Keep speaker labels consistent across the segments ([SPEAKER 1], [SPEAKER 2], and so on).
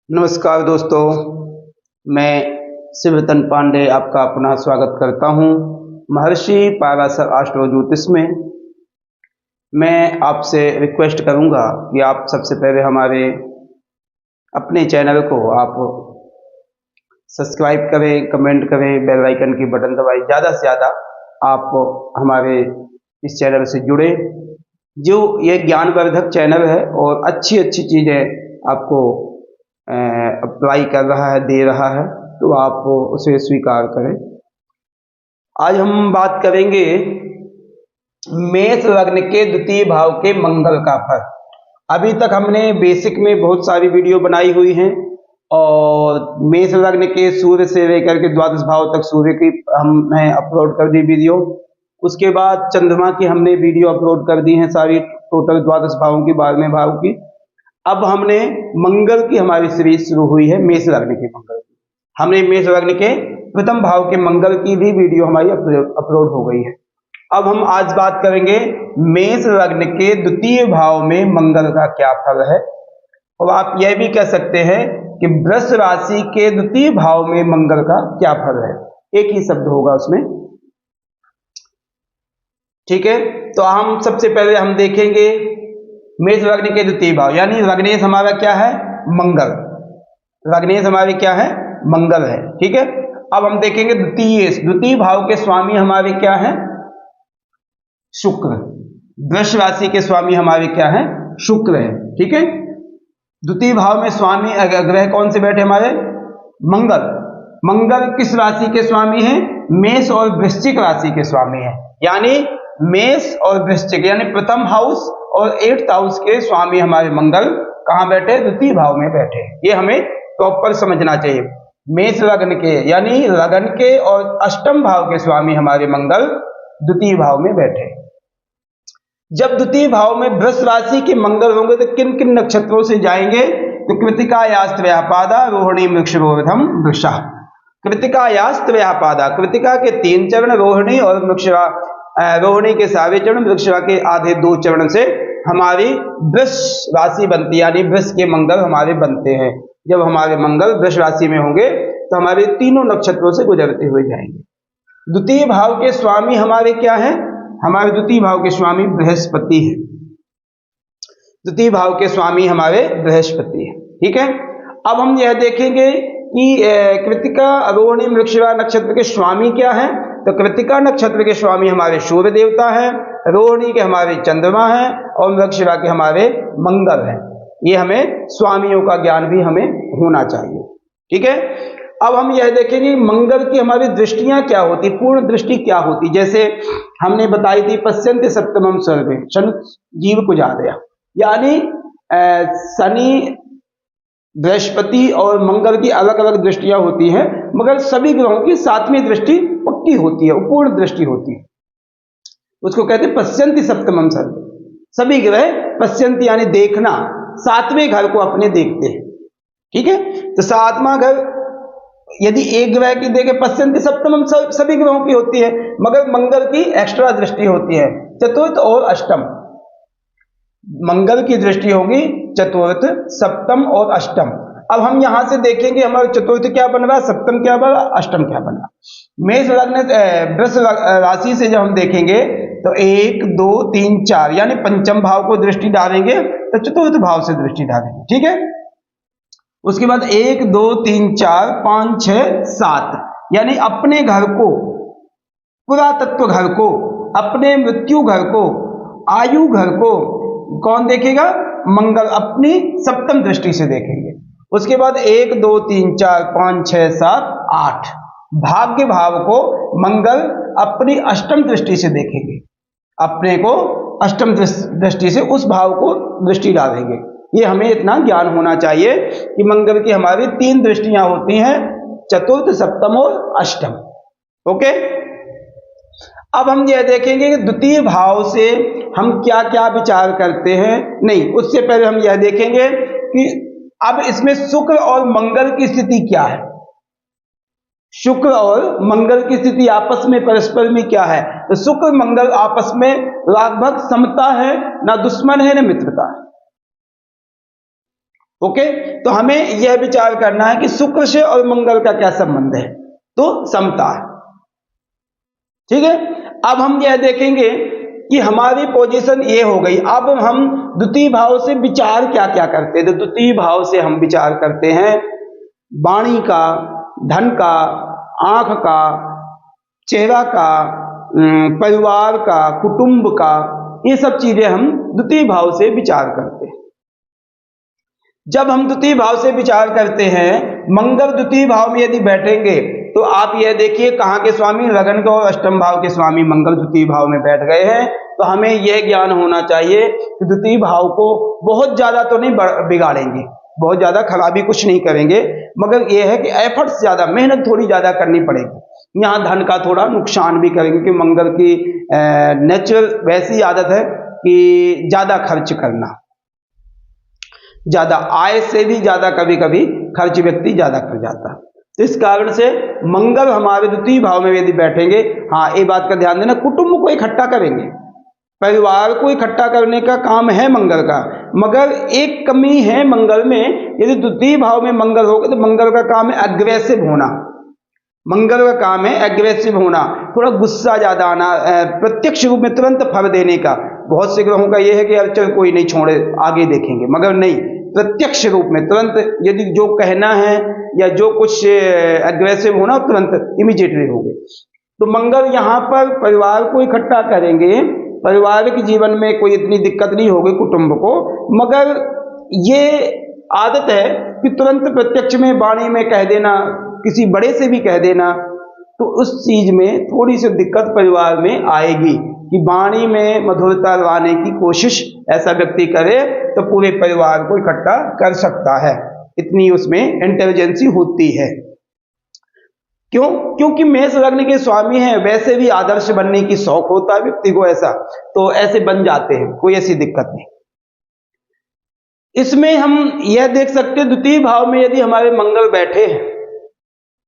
[SPEAKER 1] नमस्कार दोस्तों, मैं शिवरतन पांडे आपका अपना स्वागत करता हूं महर्षि पाराशर एस्ट्रो ज्योतिष में। मैं आपसे रिक्वेस्ट करूंगा कि आप सबसे पहले हमारे अपने चैनल को आप सब्सक्राइब करें, कमेंट करें, बेल आइकन की बटन दबाएं। ज़्यादा से ज़्यादा आप हमारे इस चैनल से जुड़े, जो ये ज्ञानवर्धक चैनल है और अच्छी अच्छी चीज़ें आपको अप्लाई कर रहा है, दे रहा है, तो आप उसे स्वीकार करें। आज हम बात करेंगे मेष लग्न के द्वितीय भाव के मंगल का फल। अभी तक हमने बेसिक में बहुत सारी वीडियो बनाई हुई हैं और मेष लग्न के सूर्य से लेकर के द्वादश भाव तक सूर्य की हमने अपलोड कर दी वीडियो। उसके बाद चंद्रमा की हमने वीडियो अपलोड कर दी हैं सारी, टोटल द्वादश भावों की, 12वें भाव की। अब हमने मंगल की हमारी सीरीज शुरू हुई है, मेष लग्न के मंगल की। हमने मेष लग्न के प्रथम भाव के मंगल की भी वीडियो हमारी अपलोड हो गई है। अब हम आज बात करेंगे मेष लग्न के द्वितीय भाव में मंगल का क्या फल है। और आप यह भी कह सकते हैं कि वृष राशि के द्वितीय भाव में मंगल का क्या फल है। एक ही शब्द होगा उसमें, ठीक है। तो हम सबसे पहले हम देखेंगे मेष लग्न के द्वितीय भाव, यानी लग्नेश हमारा क्या है, मंगल। लग्नेश हमारे क्या है, मंगल है, ठीक है। अब हम देखेंगे द्वितीय भाव के स्वामी हमारे क्या है, शुक्र। वृष राशि के स्वामी हमारे क्या है, शुक्र है, ठीक है। द्वितीय भाव में स्वामी ग्रह कौन से बैठे हमारे, मंगल। मंगल किस राशि के स्वामी हैं, मेष और वृश्चिक राशि के स्वामी हैं। यानी मेष और वृश्चिक यानी प्रथम हाउस और 8th हाउस के स्वामी हमारे मंगल कहां बैठे, द्वितीय भाव में बैठे। ये हमें प्रॉपर समझना चाहिए। मेष लग्न के यानी लग्न के और अष्टम भाव के स्वामी हमारे मंगल द्वितीय भाव में बैठे। जब द्वितीय भाव में वृष राशि के मंगल होंगे तो किन किन नक्षत्रों से जाएंगे, तो कृतिका यास्त व्यापादा रोहिणी मृक्षरोधम वृषा। कृतिका यास्त व्यापादा, कृतिका के 3 चरण, रोहिणी और मृक्षरा, रोहिणी के सारे चरण, वृक्षरा के आधे 2 चरण से हमारी वृष राशि बनती है। यानी वृष के मंगल हमारे बनते हैं। जब हमारे मंगल वृष राशि में होंगे तो हमारे तीनों नक्षत्रों से गुजरते हुए जाएंगे। द्वितीय भाव के स्वामी हमारे क्या हैं, हमारे द्वितीय भाव के स्वामी बृहस्पति है। द्वितीय भाव के स्वामी हमारे बृहस्पति है, ठीक है। अब हम यह देखेंगे कि कृतिका रोहिणी मृक्षरा नक्षत्र के स्वामी क्या है। तो कृतिका नक्षत्र के स्वामी हमारे सूर्य देवता हैं, रोहिणी के हमारे चंद्रमा हैं और मृक्षरा के हमारे मंगल हैं। ये हमें स्वामियों का ज्ञान भी हमें होना चाहिए, ठीक है। अब हम यह देखेंगे मंगल की हमारी दृष्टियां क्या होती, पूर्ण दृष्टि क्या होती। जैसे हमने बताई थी पश्यन्ते सप्तमम सर्वे, शनि जीव को जा दिया। यानी शनि, बृहस्पति और मंगल की अलग अलग दृष्टियां होती हैं, मगर सभी ग्रहों की 7वीं दृष्टि पक्की होती है, पूर्ण दृष्टि होती है। उसको कहते हैं पश्यन्ति सप्तमम सर्वे। सभी ग्रह पश्यन्ति यानी देखना, 7वें घर को अपने देखते हैं, ठीक है। तो 7वां घर यदि एक ग्रह की देखे, पश्यन्ति सप्तमम सभी ग्रहों की होती है, मगर मंगल की एक्स्ट्रा दृष्टि होती है, चतुर्थ और अष्टम। मंगल की दृष्टि होगी चतुर्थ, सप्तम और अष्टम। अब हम यहां से देखेंगे हमारा चतुर्थ क्या बन रहा, सप्तम क्या बन रहा, अष्टम क्या बन रहा। मेष लग्न वृष राशि से जब हम देखेंगे तो 1 2 3 4 यानी पंचम भाव को दृष्टि डालेंगे तो चतुर्थ भाव से दृष्टि डालेंगे, ठीक है। उसके बाद 1 2 3 4 5 6 7 यानी अपने घर को, पुरातत्व घर को, अपने मृत्यु घर को, आयु घर को कौन देखेगा, मंगल अपनी सप्तम दृष्टि से देखेंगे। उसके बाद 1 2 3 4 5 6 7 8 भाग्य भाव को मंगल अपनी अष्टम दृष्टि से देखेंगे। अपने को अष्टम दृष्टि से उस भाव को दृष्टि डालेंगे। ये हमें इतना ज्ञान होना चाहिए कि मंगल की हमारी 3 दृष्टियां होती हैं, चतुर्थ, सप्तम और अष्टम, ओके। अब हम यह देखेंगे कि द्वितीय भाव से हम क्या क्या विचार करते हैं। नहीं, उससे पहले हम यह देखेंगे कि अब इसमें शुक्र और मंगल की स्थिति क्या है। शुक्र और मंगल की स्थिति आपस में परस्पर में क्या है। तो शुक्र मंगल आपस में लगभग समता है, ना दुश्मन है ना मित्रता है। ओके, तो हमें यह विचार करना है कि शुक्र से और मंगल का क्या संबंध है, तो समता है। ठीक है, अब हम यह देखेंगे कि हमारी पोजीशन ये हो गई। अब हम द्वितीय भाव से विचार क्या क्या करते हैं, तो द्वितीय भाव से हम विचार करते हैं वाणी का, धन का, आंख का, चेहरा का, परिवार का, कुटुंब का, ये सब चीजें हम द्वितीय भाव से विचार करते हैं। जब हम द्वितीय भाव से विचार करते हैं, मंगल द्वितीय भाव में यदि बैठेंगे तो आप यह देखिए कहाँ के स्वामी, लगन के और अष्टम भाव के स्वामी मंगल द्वितीय भाव में बैठ गए हैं। तो हमें यह ज्ञान होना चाहिए कि द्वितीय भाव को बहुत ज्यादा तो नहीं बिगाड़ेंगे, बहुत ज्यादा खराबी कुछ नहीं करेंगे, मगर यह है कि एफर्ट्स ज्यादा, मेहनत थोड़ी ज्यादा करनी पड़ेगी। यहाँ धन का थोड़ा नुकसान भी करेंगे क्योंकि मंगल की नेचुरल वैसी आदत है कि ज्यादा खर्च करना, ज्यादा आय से भी ज्यादा कभी कभी खर्च व्यक्ति ज्यादा कर जाता है। तो इस कारण से मंगल हमारे द्वितीय भाव में यदि बैठेंगे, हाँ ये बात का ध्यान देना, कुटुंब को इकट्ठा करेंगे, परिवार को इकट्ठा करने का काम है मंगल का। मगर एक कमी है मंगल में, यदि द्वितीय भाव में मंगल होगा तो मंगल का काम है अग्रेसिव होना, मंगल का काम है एग्रेसिव होना, थोड़ा गुस्सा ज्यादा आना, प्रत्यक्ष रूप में तुरंत फल देने का। बहुत से ग्रहों का यह है कि यार चल कोई नहीं छोड़े आगे देखेंगे, मगर नहीं, प्रत्यक्ष रूप में तुरंत यदि जो कहना है या जो कुछ एग्रेसिव होना तुरंत इमीडिएटली हो गए। तो मंगल यहाँ पर परिवार को इकट्ठा करेंगे, पारिवारिक जीवन में कोई इतनी दिक्कत नहीं होगी कुटुंब को, मगर ये आदत है कि तुरंत प्रत्यक्ष में वाणी में कह देना, किसी बड़े से भी कह देना, तो उस चीज में थोड़ी सी दिक्कत परिवार में आएगी कि वाणी में मधुरता लाने की कोशिश ऐसा व्यक्ति करे तो पूरे परिवार को इकट्ठा कर सकता है, इतनी उसमें इंटेलिजेंसी होती है। क्यों? क्योंकि मेष लग्न के स्वामी हैं, वैसे भी आदर्श बनने की शौक होता है व्यक्ति को, ऐसा तो ऐसे बन जाते हैं, कोई ऐसी दिक्कत नहीं। इसमें हम यह देख सकते हैं द्वितीय भाव में यदि हमारे मंगल बैठे हैं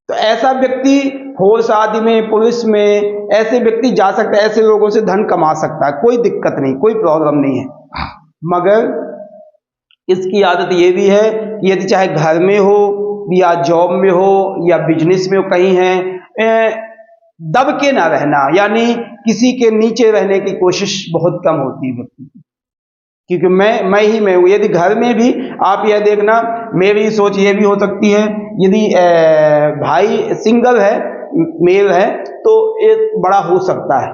[SPEAKER 1] तो ऐसा व्यक्ति फोर्स आदि में, पुलिस में, ऐसे व्यक्ति जा सकता है, ऐसे लोगों से धन कमा सकता है, कोई दिक्कत नहीं, कोई प्रॉब्लम नहीं है। मगर इसकी आदत ये भी है कि यदि चाहे घर में हो या जॉब में हो या बिजनेस में हो, कहीं है, दब के ना रहना, यानी किसी के नीचे रहने की कोशिश बहुत कम होती है व्यक्ति की, क्योंकि मैं ही मैं हूं। यदि घर में भी आप यह देखना, मेरी सोच ये भी हो सकती है, यदि भाई सिंगल है, मेल है, तो एक बड़ा हो सकता है,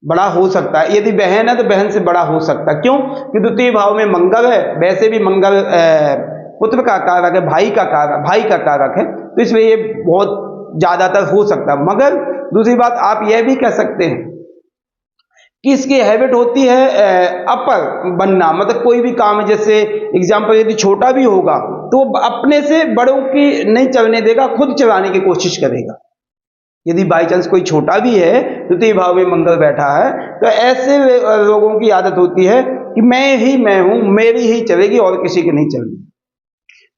[SPEAKER 1] बड़ा हो सकता है। यदि बहन है तो बहन से बड़ा हो सकता है। क्यों? कि द्वितीय भाव में मंगल है, वैसे भी मंगल पुत्र का कारक है, भाई का कारक है, तो इसलिए ये बहुत ज्यादातर हो सकता है। मगर दूसरी बात आप यह भी कह सकते हैं कि इसकी हैबिट होती है अपर बनना, मतलब कोई भी काम है, जैसे एग्जाम्पल यदि छोटा भी होगा तो अपने से बड़ों की नहीं चलने देगा, खुद चलाने की कोशिश करेगा। यदि बाई चांस कोई छोटा भी है, द्वितीय भाव में मंगल बैठा है, तो ऐसे लोगों की आदत होती है कि मैं हूं, मेरी ही चलेगी और किसी की नहीं चलेगी।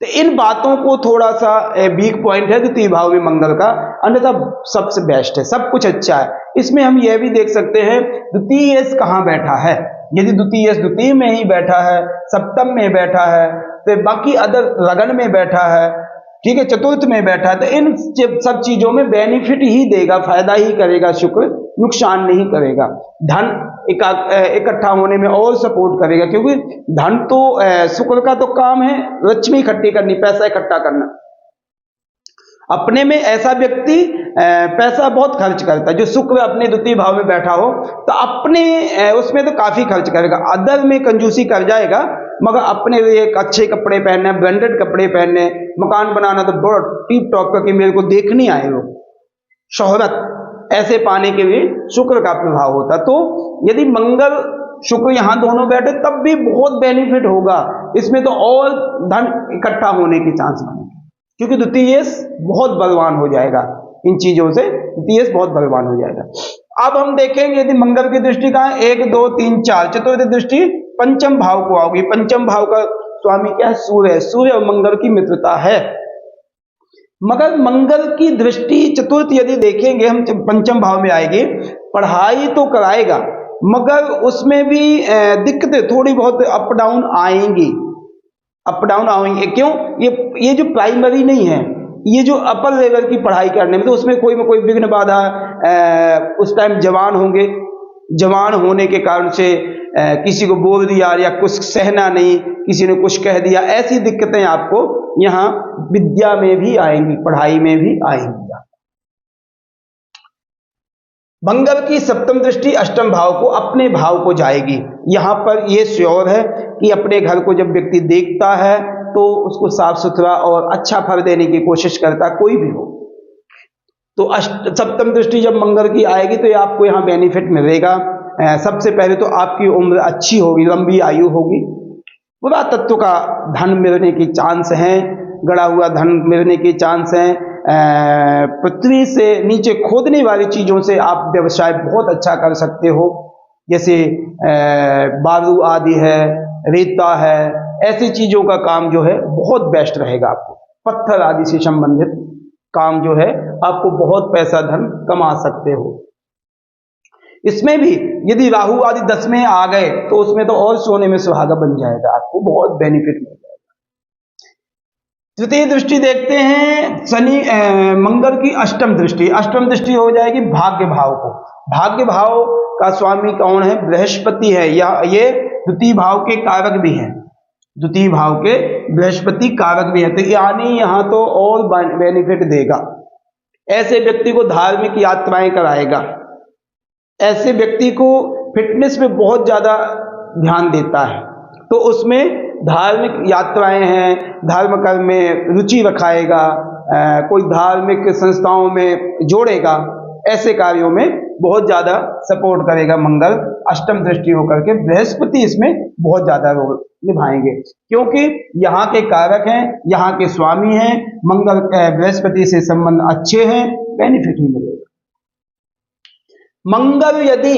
[SPEAKER 1] तो इन बातों को थोड़ा सा वीक पॉइंट है द्वितीय भाव में मंगल का, अन्यथा सबसे बेस्ट है, सब कुछ अच्छा है। इसमें हम यह भी देख सकते हैं द्वितीय कहाँ बैठा है। यदि द्वितीय में ही बैठा है, सप्तम में बैठा है, तो बाकी अदर लगन में बैठा है, ठीक है, चतुर्थ में बैठा है, तो इन सब चीजों में बेनिफिट ही देगा, फायदा ही करेगा शुक्र, नुकसान नहीं करेगा। धन इकट्ठा होने में और सपोर्ट करेगा, क्योंकि धन तो शुक्र का तो काम है लक्ष्मी इकट्ठी करनी, पैसा इकट्ठा करना। अपने में ऐसा व्यक्ति पैसा बहुत खर्च करता है, जो शुक्र अपने द्वितीय भाव में बैठा हो तो अपने उसमें तो काफी खर्च करेगा, अदर में कंजूसी कर जाएगा, मगर अपने लिए अच्छे कपड़े पहनने, ब्रांडेड कपड़े पहनने, मकान बनाना तो बहुत टिप टॉप करके मेरे को देखने आए लोग, शोहरत ऐसे पाने के लिए शुक्र का प्रभाव होता। तो यदि मंगल शुक्र यहाँ दोनों बैठे तब भी बहुत बेनिफिट होगा, इसमें तो और धन इकट्ठा होने के चांस बनेंगे, क्योंकि द्वितीय बहुत बलवान हो जाएगा इन चीजों से, द्वितीय बहुत बलवान हो जाएगा। अब हम देखेंगे यदि मंगल की दृष्टि कहाँ, 1 2 3 4, चतुर्थ दृष्टि पंचम भाव को आओगी। पंचम भाव का स्वामी क्या है? सूर्य है। सूर्य और मंगल की मित्रता है, मगर मंगल की दृष्टि चतुर्थ यदि देखेंगे हम, पंचम भाव में आएगी, पढ़ाई तो कराएगा, मगर उसमें भी दिक्कतें थोड़ी बहुत अप डाउन आएंगी, अप डाउन आएंगे। क्यों? ये जो प्राइमरी नहीं है, ये जो अपर लेवल की पढ़ाई करने में, तो उसमें कोई ना कोई विघ्न बाधा उस टाइम जवान होंगे, जवान होने के कारण से किसी को बोल दिया या कुछ सहना नहीं, किसी ने कुछ कह दिया, ऐसी दिक्कतें आपको यहाँ विद्या में भी आएंगी, पढ़ाई में भी आएंगी। मंगल की सप्तम दृष्टि अष्टम भाव को, अपने भाव को जाएगी। यहां पर यह श्योर है कि अपने घर को जब व्यक्ति देखता है तो उसको साफ सुथरा और अच्छा फल देने की कोशिश करता, कोई भी हो। तो सप्तम दृष्टि जब मंगल की आएगी तो ये आपको यहाँ बेनिफिट मिलेगा। सबसे पहले तो आपकी उम्र अच्छी होगी, लंबी आयु होगी, पुरातत्व का धन मिलने की चांस है, गड़ा हुआ धन मिलने की चांस है। पृथ्वी से नीचे खोदने वाली चीजों से आप व्यवसाय बहुत अच्छा कर सकते हो, जैसे बालू आदि है, रेता है, ऐसी चीजों का काम जो है बहुत बेस्ट रहेगा आपको। पत्थर आदि से संबंधित काम जो है आपको बहुत पैसा धन कमा सकते हो। इसमें भी यदि राहु आदि 10 में आ गए तो उसमें तो और सोने में सुहागा बन जाएगा, आपको बहुत बेनिफिट मिल जाएगा। तृतीय दृष्टि देखते हैं शनि मंगल की अष्टम दृष्टि। अष्टम दृष्टि हो जाएगी भाग्य भाव को। भाग्य भाव का स्वामी कौन है? बृहस्पति है, या ये द्वितीय भाव के कारक भी हैं, द्वितीय भाव के बृहस्पति कारक भी है। तो यानी यहां तो और बेनिफिट देगा। ऐसे व्यक्ति को धार्मिक यात्राएं कराएगा, ऐसे व्यक्ति को फिटनेस पे बहुत ज्यादा ध्यान देता है, तो उसमें धार्मिक यात्राएं हैं, धर्म कर्म में रुचि रखाएगा, कोई धार्मिक संस्थाओं में जोड़ेगा, ऐसे कार्यों में बहुत ज्यादा सपोर्ट करेगा मंगल। अष्टम दृष्टि होकर के बृहस्पति इसमें बहुत ज्यादा रोल निभाएंगे, क्योंकि यहाँ के कारक हैं, यहाँ के स्वामी हैं। मंगल बृहस्पति से संबंध अच्छे हैं, बेनिफिट ही मिलेगा। मंगल यदि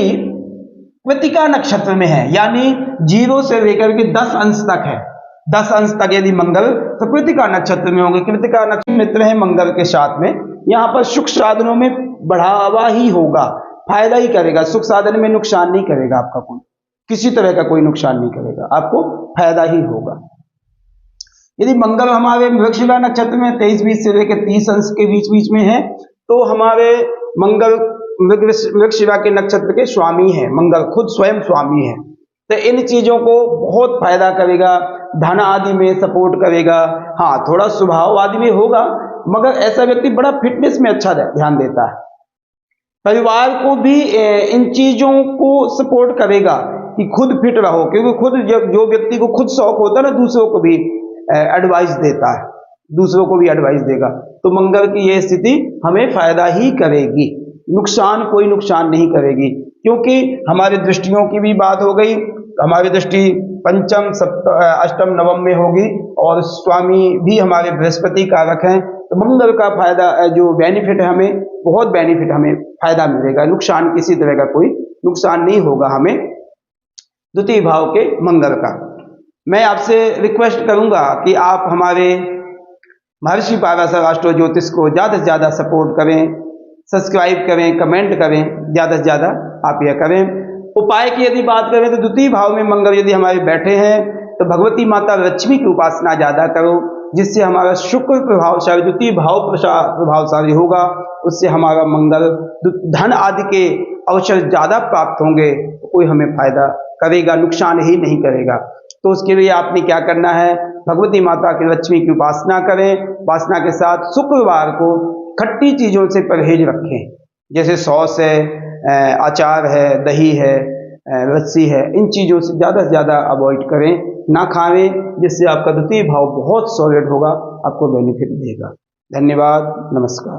[SPEAKER 1] कृतिका नक्षत्र में है, यानी 0 से लेकर के 10 अंश तक है, 10 अंश तक यदि मंगल तो कृतिका नक्षत्र में होंगे। कृतिका नक्षत्र मित्र है मंगल के साथ में, यहां पर सुख साधनों में बढ़ावा ही होगा, फायदा ही करेगा। सुख साधन में नुकसान नहीं करेगा आपका, कोई किसी तरह का कोई नुकसान नहीं करेगा, आपको फायदा ही होगा। यदि मंगल हमारे मृगशिरा नक्षत्र में 23-20 से लेकर 30 अंश के बीच बीच में है, तो हमारे मंगल मृगशिरा के नक्षत्र के स्वामी है, मंगल खुद स्वयं स्वामी है। तो इन चीजों को बहुत फायदा करेगा, धन आदि में सपोर्ट करेगा। हाँ, थोड़ा स्वभाव आदि में होगा, मगर ऐसा व्यक्ति बड़ा फिटनेस में अच्छा ध्यान देता है। परिवार को भी इन चीजों को सपोर्ट करेगा कि खुद फिट रहो, क्योंकि खुद जो व्यक्ति को खुद शौक होता है ना, दूसरों को भी एडवाइस देता है, दूसरों को भी एडवाइस देगा। तो मंगल की यह स्थिति हमें फायदा ही करेगी, नुकसान कोई नुकसान नहीं करेगी, क्योंकि हमारी दृष्टियों की भी बात हो गई। हमारी दृष्टि पंचम अष्टम नवम में होगी, और स्वामी भी हमारे बृहस्पति कारक हैं। तो मंगल का फायदा जो बेनिफिट है, हमें बहुत बेनिफिट, हमें फायदा मिलेगा, नुकसान किसी तरह का कोई नुकसान नहीं होगा हमें द्वितीय भाव के मंगल का। मैं आपसे रिक्वेस्ट करूंगा कि आप हमारे महर्षि पाराशर एस्ट्रो ज्योतिष को ज़्यादा से ज़्यादा सपोर्ट करें, सब्सक्राइब करें, कमेंट करें, ज़्यादा से ज़्यादा आप यह करें। उपाय की यदि बात करें तो द्वितीय भाव में मंगल यदि हमारे बैठे हैं तो भगवती माता लक्ष्मी की उपासना ज़्यादा करो, जिससे हमारा शुक्र प्रभावशाली, द्वितीय भाव प्रभावशाली होगा। उससे हमारा मंगल धन आदि के अवसर ज़्यादा प्राप्त होंगे, तो कोई हमें फायदा करेगा, नुकसान ही नहीं करेगा। तो उसके लिए आपने क्या करना है? भगवती माता की लक्ष्मी की उपासना करें। उपासना के साथ शुक्रवार को खट्टी चीज़ों से परहेज रखें, जैसे सॉस है, अचार है, दही है, लस्सी है, इन चीज़ों से ज़्यादा अवॉइड करें, ना खाएं, जिससे आपका द्वितीय भाव बहुत सॉलिड होगा, आपको बेनिफिट देगा। धन्यवाद, नमस्कार।